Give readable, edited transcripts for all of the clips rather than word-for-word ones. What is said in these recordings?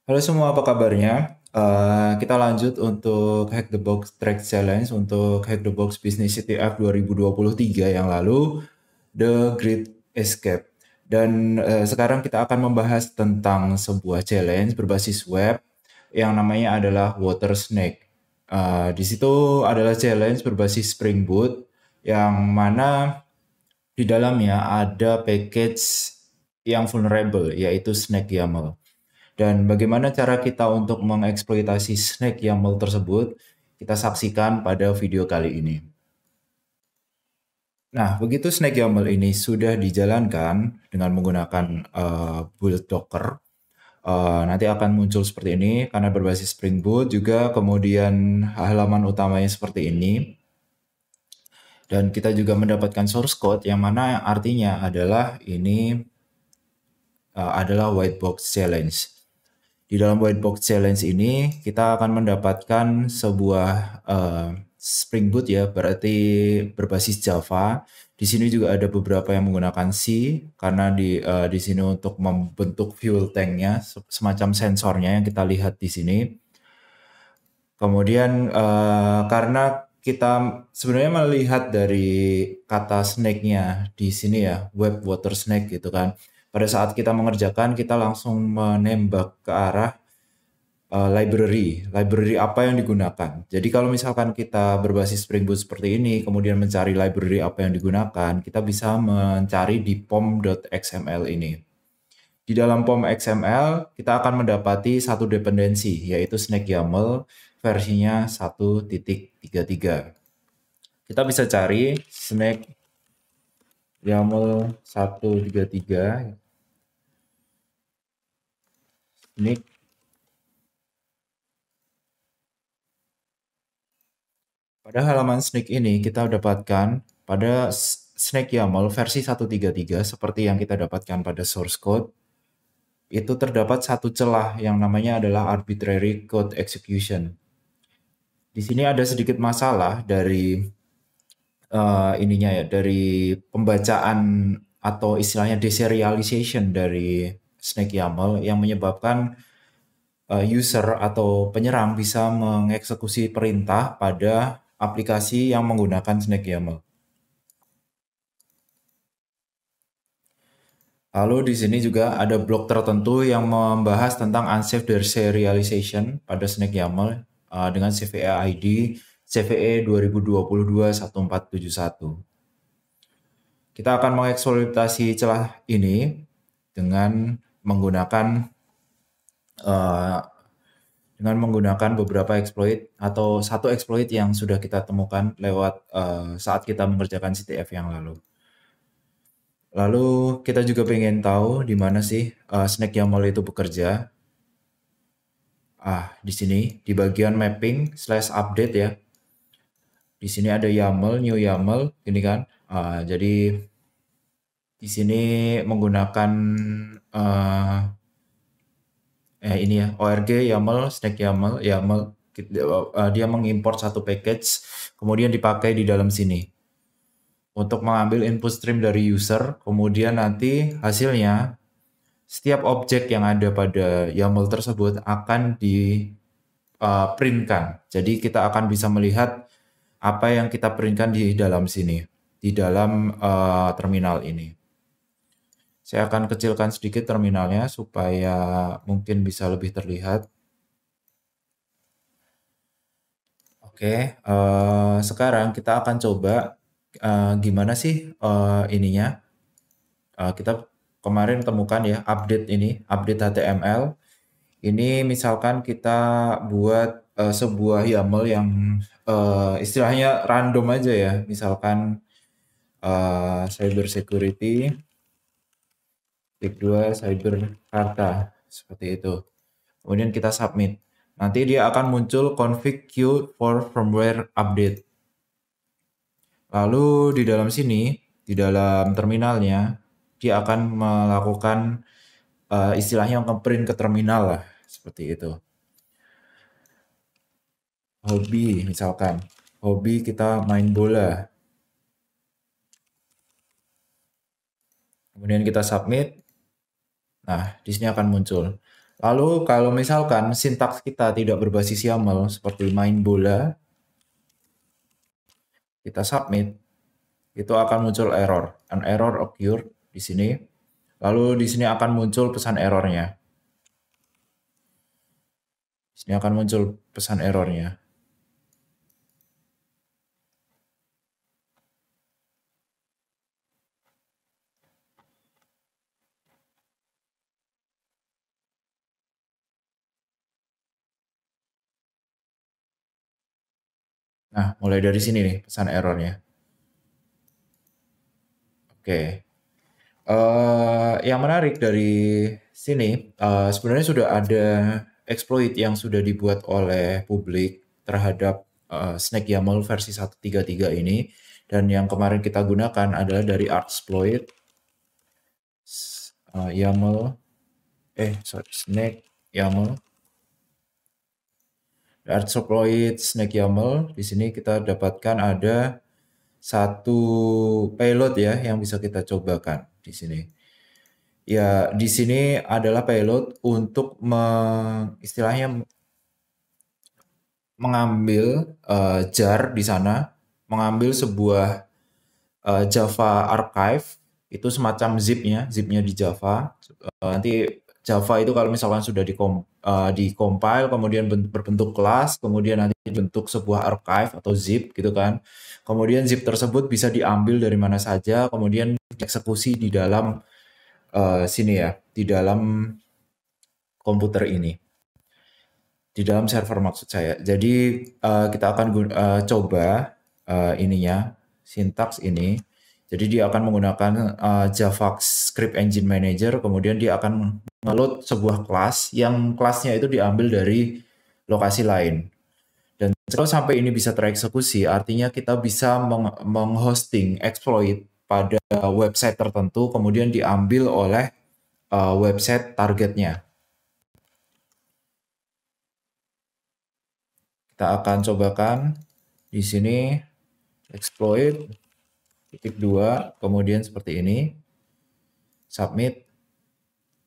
Halo semua, apa kabarnya? Kita lanjut untuk Hack the Box Track Challenge untuk Hack the Box Business CTF 2023 yang lalu, The Great Escape. Dan sekarang kita akan membahas tentang sebuah challenge berbasis web yang namanya adalah Water Snake. Di situ adalah challenge berbasis Spring Boot yang mana di dalamnya ada package yang vulnerable, yaitu Snake YAML. Dan bagaimana cara kita untuk mengeksploitasi Snake YAML tersebut, kita saksikan pada video kali ini. Nah, begitu Snake YAML ini sudah dijalankan dengan menggunakan build Docker, nanti akan muncul seperti ini karena berbasis Spring Boot juga, kemudian halaman utamanya seperti ini. Dan kita juga mendapatkan source code yang mana artinya adalah ini adalah white box challenge. Di dalam white box challenge ini kita akan mendapatkan sebuah Spring Boot ya, berarti berbasis Java. Di sini juga ada beberapa yang menggunakan C karena di sini untuk membentuk fuel tanknya, semacam sensornya yang kita lihat di sini. Kemudian karena kita sebenarnya melihat dari kata snake-nya di sini ya, web water snake gitu kan. Pada saat kita mengerjakan, kita langsung menembak ke arah library apa yang digunakan. Jadi kalau misalkan kita berbasis Spring Boot seperti ini, kemudian mencari library apa yang digunakan, kita bisa mencari di pom.xml ini. Di dalam pom XML, kita akan mendapati satu dependensi, yaitu Snake YAML versinya 1.33. Kita bisa cari Snake YAML 1.33. Snake. Pada halaman Snake ini, kita dapatkan pada Snake YAML versi 1.33, seperti yang kita dapatkan pada source code, itu terdapat satu celah yang namanya adalah arbitrary code execution. Di sini ada sedikit masalah dari ininya ya, dari pembacaan atau istilahnya deserialization dari Snake YAML yang menyebabkan user atau penyerang bisa mengeksekusi perintah pada aplikasi yang menggunakan Snake YAML. Lalu di sini juga ada blok tertentu yang membahas tentang unsafe deserialization pada Snake YAML dengan CVE ID CVE 2022-1471. Kita akan mengeksploitasi celah ini dengan menggunakan beberapa exploit atau satu exploit yang sudah kita temukan lewat saat kita mengerjakan CTF yang lalu. Lalu kita juga pengen tahu di mana sih Snake YAML itu bekerja. Di sini di bagian mapping/update ya. Di sini ada YAML, new YAML, ini kan. Jadi di sini menggunakan ini ya, org YAML, Snake YAML, dia mengimport satu package, kemudian dipakai di dalam sini untuk mengambil input stream dari user, kemudian nanti hasilnya setiap objek yang ada pada YAML tersebut akan di-printkan. Jadi kita akan bisa melihat apa yang kita printkan di dalam sini, di dalam terminal ini. Saya akan kecilkan sedikit terminalnya supaya mungkin bisa lebih terlihat. Oke, sekarang kita akan coba gimana sih ininya. Kita kemarin temukan ya update HTML. Ini misalkan kita buat sebuah YAML yang istilahnya random aja ya. Misalkan cyber security, klik 2 cyber karta, seperti itu. Kemudian kita submit. Nanti dia akan muncul config queue for firmware update. Lalu di dalam sini, di dalam terminalnya, dia akan melakukan istilahnya nge-print ke terminal lah, seperti itu. Hobi misalkan, hobi kita main bola. Kemudian kita submit. Nah, di sini akan muncul. Lalu kalau misalkan sintaks kita tidak berbasis YAML seperti main bola, kita submit, itu akan muncul error. An error occur di sini. Lalu di sini akan muncul pesan errornya. Di sini akan muncul pesan errornya. Nah, mulai dari sini nih pesan errornya. Oke. Yang menarik dari sini, sebenarnya sudah ada exploit yang sudah dibuat oleh publik terhadap Snake YAML versi 1.3.3 ini, dan yang kemarin kita gunakan adalah dari Artsploit YAML, Snake YAML, Artsploit Snake YAML. Di sini kita dapatkan ada satu payload ya yang bisa kita cobakan di sini. Ya, di sini adalah payload untuk istilahnya mengambil jar di sana, mengambil sebuah Java archive, itu semacam zipnya di Java. Nanti Java itu kalau misalkan sudah di-compile, kemudian berbentuk kelas, kemudian nanti bentuk sebuah archive atau zip gitu kan. Kemudian zip tersebut bisa diambil dari mana saja, kemudian dieksekusi di dalam sini ya, di dalam komputer ini, di dalam server maksud saya. Jadi kita akan coba ininya, sintaks ini. Jadi dia akan menggunakan JavaScript Engine Manager, kemudian dia akan nge-load sebuah kelas yang kelasnya itu diambil dari lokasi lain. Dan kalau sampai ini bisa tereksekusi, artinya kita bisa menghosting exploit pada website tertentu, kemudian diambil oleh website targetnya. Kita akan cobakan di sini exploit titik 2, kemudian seperti ini, submit.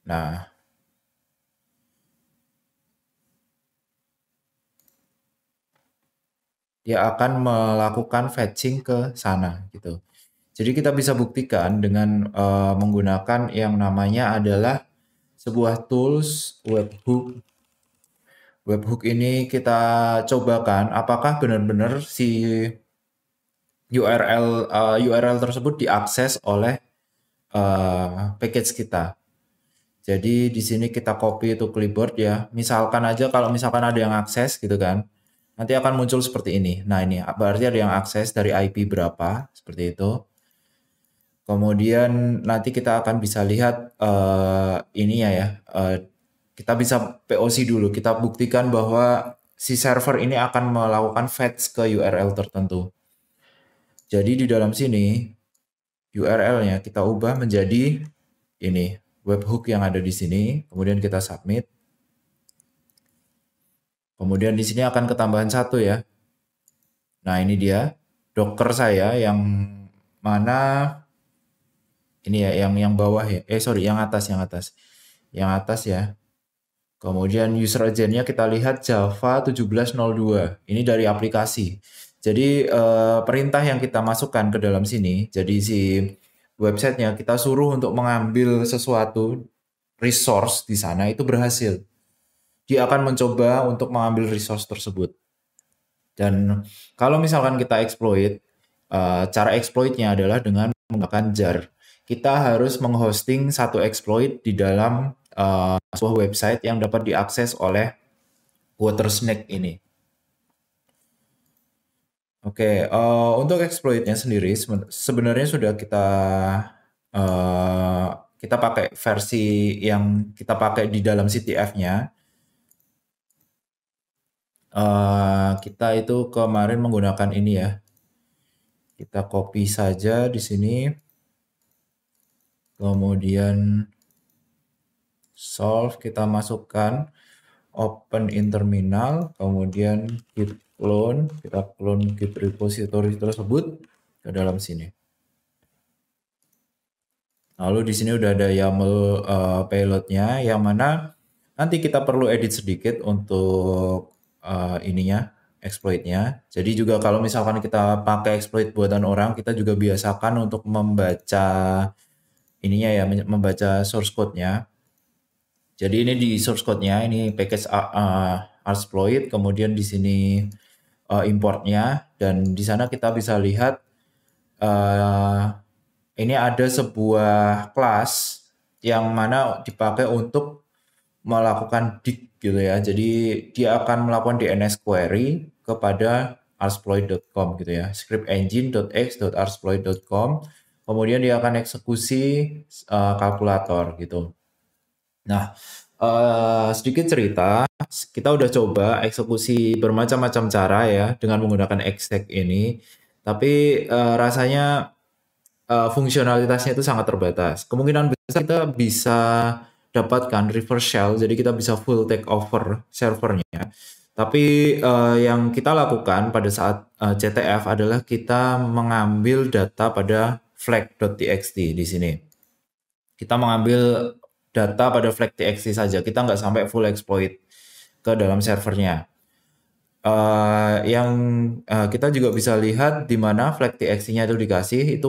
Nah, dia akan melakukan fetching ke sana gitu. Jadi kita bisa buktikan dengan menggunakan yang namanya adalah sebuah tools webhook. Webhook ini kita cobakan apakah benar-benar si URL tersebut diakses oleh package kita. Jadi di sini kita copy itu clipboard ya. Misalkan aja kalau misalkan ada yang akses gitu kan. Nanti akan muncul seperti ini. Nah, ini berarti ada yang akses dari IP berapa, seperti itu. Kemudian nanti kita akan bisa lihat ininya ya. Kita bisa POC dulu. Kita buktikan bahwa si server ini akan melakukan fetch ke URL tertentu. Jadi di dalam sini URL-nya kita ubah menjadi ini webhook yang ada di sini. Kemudian kita submit. Kemudian di sini akan ketambahan satu ya. Nah, ini dia Docker saya yang mana ini ya, yang bawah ya. Sorry, yang atas, yang atas. Yang atas ya. Kemudian user agent-nya kita lihat Java 1702. Ini dari aplikasi. Jadi perintah yang kita masukkan ke dalam sini, jadi si websitenya kita suruh untuk mengambil sesuatu resource di sana itu berhasil. Dia akan mencoba untuk mengambil resource tersebut. Dan kalau misalkan kita exploit, cara exploitnya adalah dengan menggunakan jar. Kita harus menghosting satu exploit di dalam sebuah website yang dapat diakses oleh Watersnake ini. Oke, untuk exploitnya sendiri sebenarnya sudah kita pakai versi yang kita pakai di dalam CTF-nya. Kita itu kemarin menggunakan ini ya. Kita copy saja di sini. Kemudian solve kita masukkan open in terminal, kemudian git clone, kita clone git repository tersebut ke dalam sini. Lalu di sini udah ada YAML payloadnya, yang mana Nanti kita perlu edit sedikit untuk ininya, exploitnya. Jadi juga kalau misalkan kita pakai exploit buatan orang, kita juga biasakan untuk membaca ininya ya, membaca source code-nya. Jadi ini di source code-nya, ini package Arsploit, kemudian di sini importnya, dan di sana kita bisa lihat ini ada sebuah kelas yang mana dipakai untuk melakukan dig gitu ya. Jadi dia akan melakukan DNS query kepada arsploit.com gitu ya. Script engine.x.arsploit.com. Kemudian dia akan eksekusi kalkulator gitu. Nah, sedikit cerita, kita udah coba eksekusi bermacam-macam cara ya dengan menggunakan exec ini, tapi rasanya fungsionalitasnya itu sangat terbatas. Kemungkinan besar kita bisa dapatkan reverse shell, jadi kita bisa full take over servernya. Tapi yang kita lakukan pada saat CTF adalah kita mengambil data pada flag.txt di sini. Kita mengambil data pada flag.txt saja, kita nggak sampai full exploit ke dalam servernya. Yang kita juga bisa lihat di mana flag.txt-nya itu dikasih, itu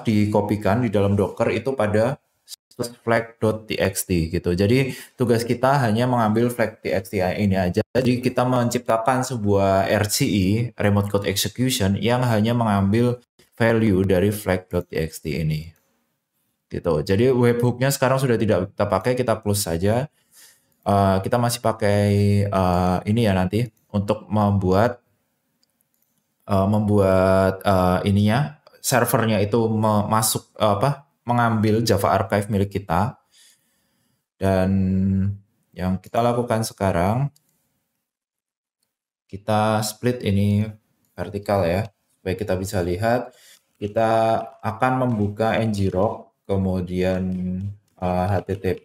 dikopikan di dalam Docker itu pada flag.txt gitu. Jadi tugas kita hanya mengambil flag.txt ini aja. Jadi kita menciptakan sebuah RCE, Remote Code Execution, yang hanya mengambil value dari flag.txt ini. Gitu. Jadi webhook-nya sekarang sudah tidak kita pakai, kita close saja. Kita masih pakai ini ya nanti untuk membuat ininya servernya itu mengambil Java Archive milik kita. Dan yang kita lakukan sekarang, kita split ini vertikal ya, supaya kita bisa lihat. Kita akan membuka ngrok, kemudian HTTP,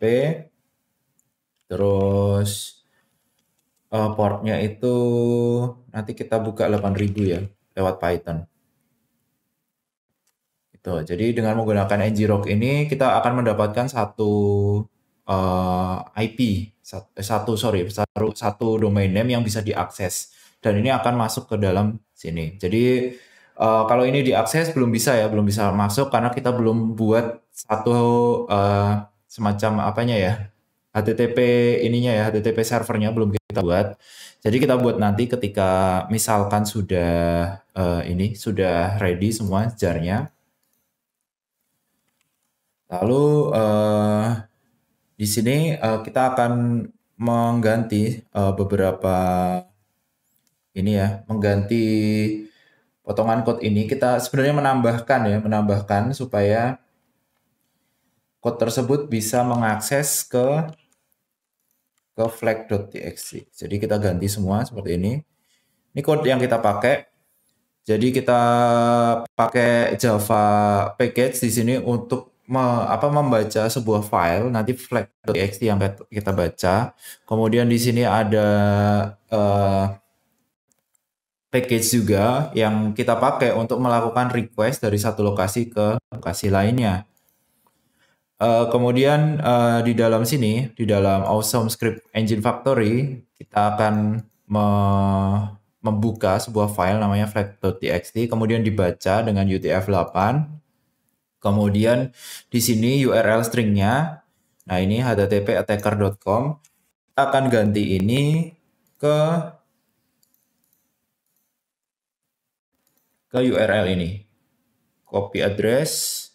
terus portnya itu nanti kita buka 8000 ya, lewat Python. Gitu. Jadi dengan menggunakan ngrok ini, kita akan mendapatkan satu IP, satu domain name yang bisa diakses. Dan ini akan masuk ke dalam sini. Jadi kalau ini diakses belum bisa ya, belum bisa masuk karena kita belum buat satu semacam apanya ya, HTTP ininya ya, HTTP servernya belum kita buat. Jadi kita buat nanti ketika misalkan sudah sudah ready semua jar-nya. Lalu di sini kita akan mengganti beberapa mengganti potongan code ini. Kita sebenarnya menambahkan supaya code tersebut bisa mengakses ke flag.txt. Jadi kita ganti semua seperti ini. Ini code yang kita pakai. Jadi kita pakai Java package di sini untuk membaca sebuah file, nanti flag.txt yang kita baca. Kemudian di sini ada package juga yang kita pakai untuk melakukan request dari satu lokasi ke lokasi lainnya. Kemudian di dalam sini, di dalam Awesome Script Engine Factory, kita akan membuka sebuah file namanya flag.txt, kemudian dibaca dengan UTF-8. Kemudian di sini URL stringnya, nah ini http://attacker.com, kita akan ganti ini ke URL ini. Copy address,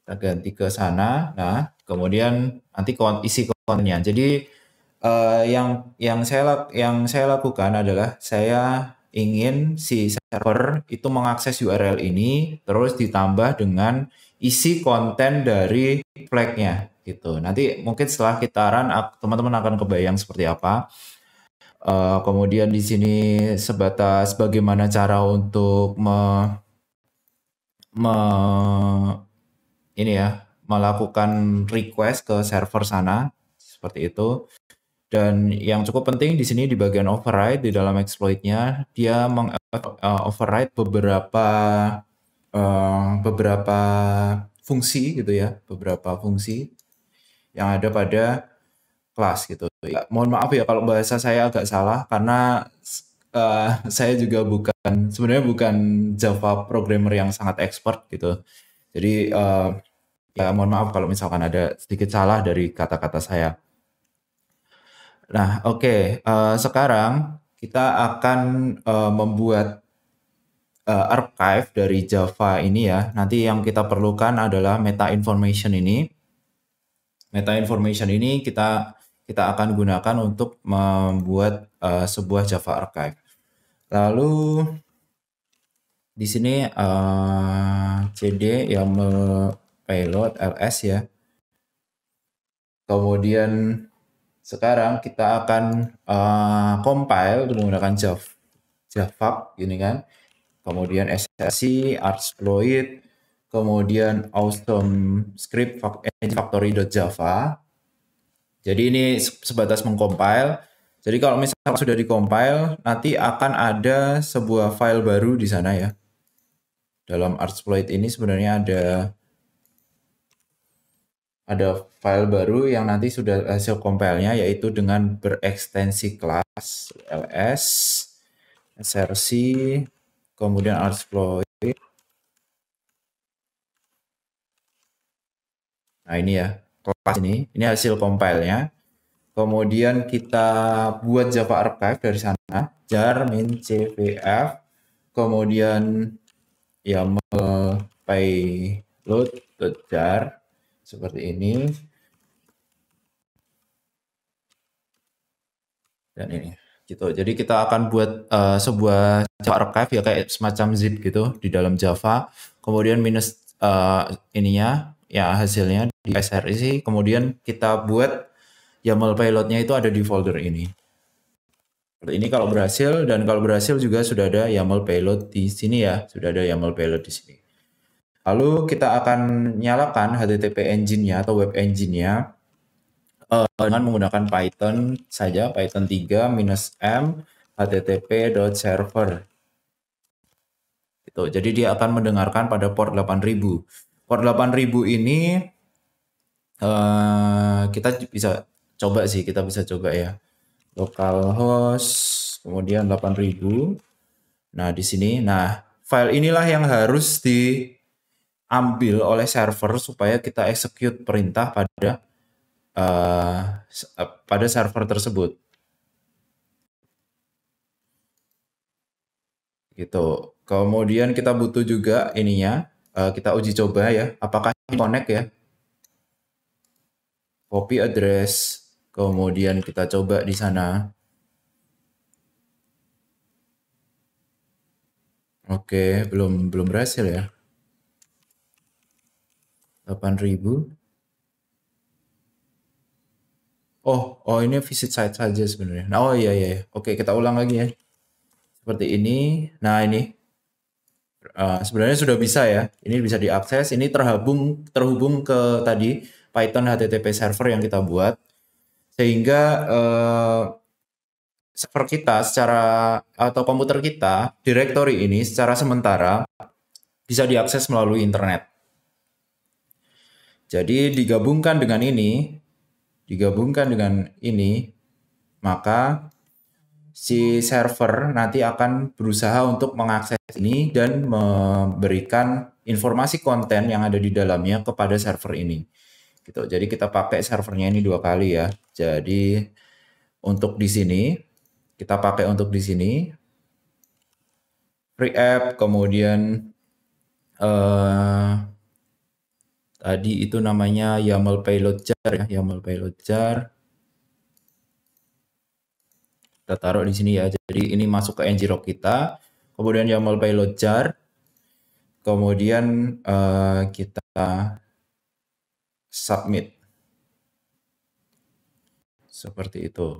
kita ganti ke sana. Nah, kemudian nanti isi kontennya. Jadi yang saya lakukan adalah saya ingin si server itu mengakses URL ini, terus ditambah dengan isi konten dari flag-nya gitu. Nanti mungkin setelah kita run, teman-teman akan kebayang seperti apa. Kemudian di sini sebatas bagaimana cara untuk melakukan request ke server sana seperti itu. Dan yang cukup penting di sini di bagian override, di dalam exploit-nya dia override beberapa fungsi gitu ya, beberapa fungsi. yang ada pada kelas gitu. Ya, mohon maaf ya kalau bahasa saya agak salah karena saya juga sebenarnya bukan Java programmer yang sangat expert gitu. Jadi ya mohon maaf kalau misalkan ada sedikit salah dari kata-kata saya. Nah, oke, sekarang kita akan membuat archive dari Java ini ya. Nanti yang kita perlukan adalah meta information ini. Meta information ini kita akan gunakan untuk membuat sebuah Java archive. Lalu di sini cd YAML payload ls ya. Kemudian sekarang kita akan compile menggunakan Java ini kan. Kemudian src, artsploit, kemudian awesome script factory.java. Jadi ini sebatas mengcompile. Jadi kalau misalnya sudah dicompile, nanti akan ada sebuah file baru di sana ya. Dalam artsploit ini sebenarnya ada file baru yang nanti sudah hasil compile-nya, yaitu dengan berekstensi kelas ls, src, kemudian artsploit. Nah ini ya, kelas ini hasil compile-nya. Kemudian kita buat Java archive dari sana, jar min cvf, kemudian YAML payload.jar seperti ini. Dan ini gitu. Jadi kita akan buat sebuah Java archive ya kayak semacam zip gitu di dalam Java. Kemudian minus ininya ya hasilnya di src. Kemudian kita buat YAML payloadnya itu ada di folder ini. Seperti ini kalau berhasil, dan kalau berhasil juga sudah ada YAML payload di sini ya, sudah ada YAML payload di sini. Lalu kita akan nyalakan HTTP engine-nya atau web engine-nya dengan menggunakan Python saja, Python 3 -m http.server. Gitu. Jadi dia akan mendengarkan pada port 8000. Port 8000 ini kita bisa coba ya. Localhost, kemudian 8000. Nah, di sini, file inilah yang harus diambil oleh server supaya kita execute perintah pada server tersebut. Gitu. Kemudian kita butuh juga ininya, kita uji coba ya, apakah ini connect ya. Copy address, kemudian kita coba di sana. Oke, belum berhasil ya. 8000. Oh ini visit site saja sebenarnya. Nah, oh iya. Oke, kita ulang lagi ya. Seperti ini. Nah, ini sebenarnya sudah bisa ya. Ini bisa diakses. Ini terhubung ke tadi Python HTTP server yang kita buat. Sehingga server kita atau komputer kita, directory ini secara sementara bisa diakses melalui internet. Jadi digabungkan dengan ini, maka si server nanti akan berusaha untuk mengakses ini dan memberikan informasi konten yang ada di dalamnya kepada server ini. Gitu. Jadi kita pakai servernya ini 2 kali ya. Jadi untuk di sini, kita pakai untuk di sini free app, kemudian tadi itu namanya YAML payload jar ya, YAML payload jar. Kita taruh di sini ya. Jadi ini masuk ke ngrok kita. Kemudian YAML payload jar. Kemudian kita submit. Seperti itu.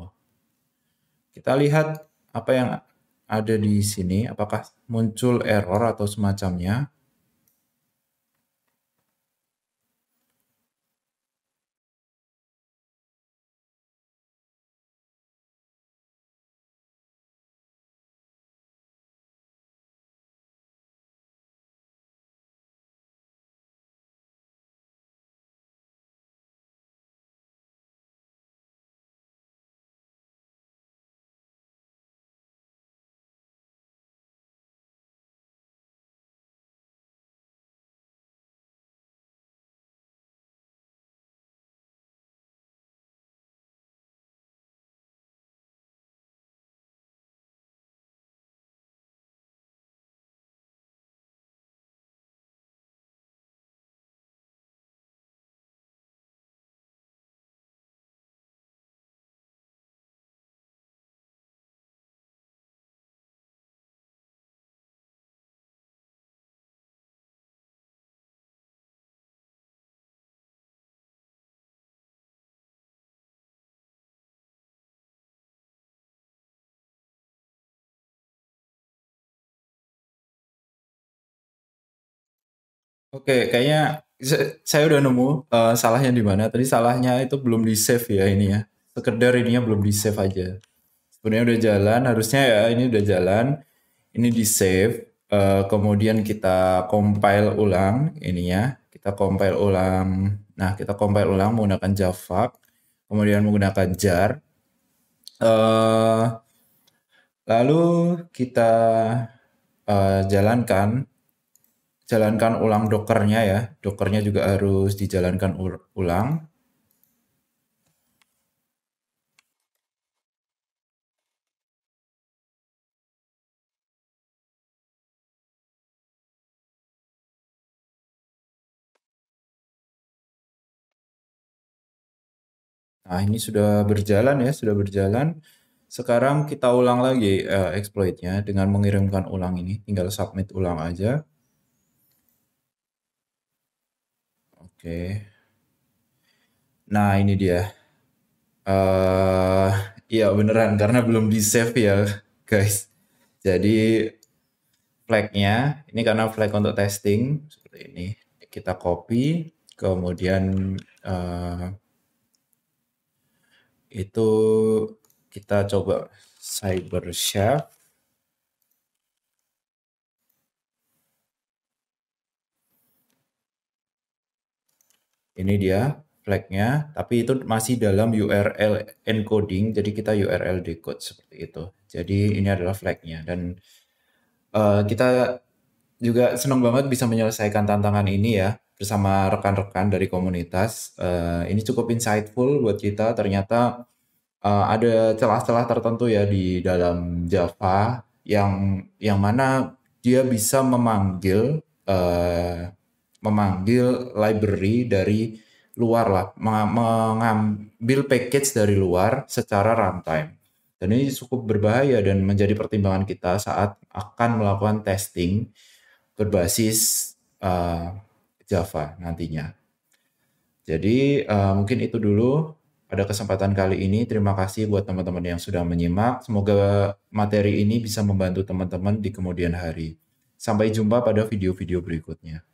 Kita lihat apa yang ada di sini. Apakah muncul error atau semacamnya. Oke, kayaknya saya udah nemu salahnya di mana. Tadi salahnya itu belum di save ya ini ya. Sekedar ininya belum di save aja. Sebenarnya udah jalan, harusnya ya ini udah jalan. Ini di save, kemudian kita compile ulang ininya. Kita compile ulang. Nah, kita compile ulang menggunakan Java, kemudian menggunakan jar. eh Lalu kita jalankan jalankan ulang Dockernya ya. Dockernya juga harus dijalankan ulang. Nah, ini sudah berjalan ya, sudah berjalan. Sekarang kita ulang lagi exploitnya dengan mengirimkan ulang ini. Tinggal submit ulang aja. Oke. Nah, ini dia. eh Iya beneran karena belum di save ya, guys. Jadi flagnya ini karena flag untuk testing seperti ini. Kita copy, kemudian eh, itu kita coba cyber chef. Ini dia flagnya, tapi itu masih dalam URL encoding, jadi kita URL decode seperti itu. Jadi ini adalah flagnya dan kita juga senang banget bisa menyelesaikan tantangan ini ya bersama rekan-rekan dari komunitas. Ini cukup insightful buat kita. Ternyata ada celah-celah tertentu ya di dalam Java yang mana dia bisa memanggil library dari luar lah, mengambil package dari luar secara runtime. Dan ini cukup berbahaya dan menjadi pertimbangan kita saat akan melakukan testing berbasis Java nantinya. Jadi mungkin itu dulu pada kesempatan kali ini. Terima kasih buat teman-teman yang sudah menyimak. Semoga materi ini bisa membantu teman-teman di kemudian hari. Sampai jumpa pada video-video berikutnya.